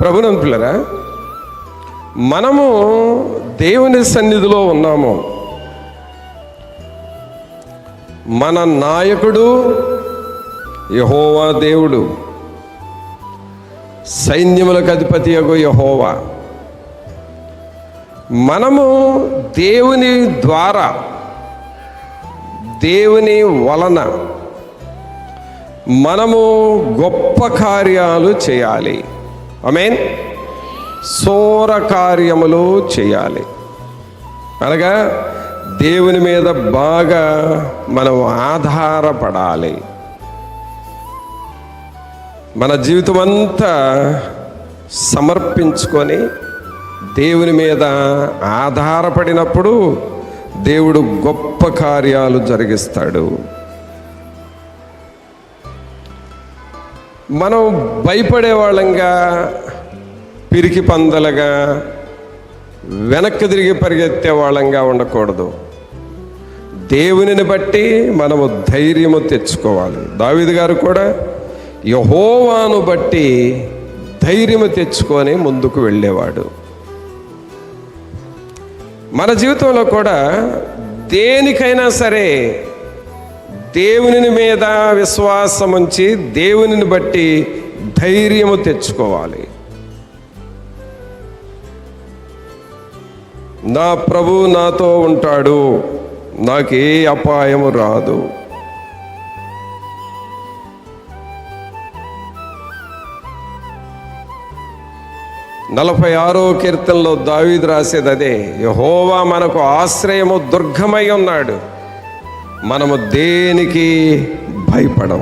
ప్రభునందు పిల్లరా, మనము దేవుని సన్నిధిలో ఉన్నాము. మన నాయకుడు యెహోవా దేవుడు, సైన్యములకు అధిపతియగు యెహోవా. మనము దేవుని ద్వారా, దేవుని వలన మనము గొప్ప కార్యాలు చేయాలి. ఆమేన్. సోర కార్యములు చేయాలి అనగా దేవుని మీద బాగా మనం ఆధారపడాలి. మన జీవితం అంతా సమర్పించుకొని దేవుని మీద ఆధారపడినప్పుడు దేవుడు గొప్ప కార్యాలు జరిగిస్తాడు. మనం భయపడే వాళ్ళంగా, పిరికి పందలుగా, వెనక్కి తిరిగి పరిగెత్తే వాళ్ళంగా ఉండకూడదు. దేవునిని బట్టి మనము ధైర్యము తెచ్చుకోవాలి. దావీదు గారు కూడా యెహోవాను బట్టి ధైర్యము తెచ్చుకొని ముందుకు వెళ్ళేవాడు. మన జీవితంలో కూడా దేనికైనా సరే దేవుని మీద విశ్వాసం ఉంచి దేవునిని బట్టి ధైర్యము తెచ్చుకోవాలి. నా ప్రభు నాతో ఉంటాడు, నాకే అపాయము రాదు. నలభై 6వ కీర్తనలో దావీదు రాసేది అదే. యెహోవా మనకు ఆశ్రయము, దుర్గమై ఉన్నాడు, మనము దేనికి భయపడం.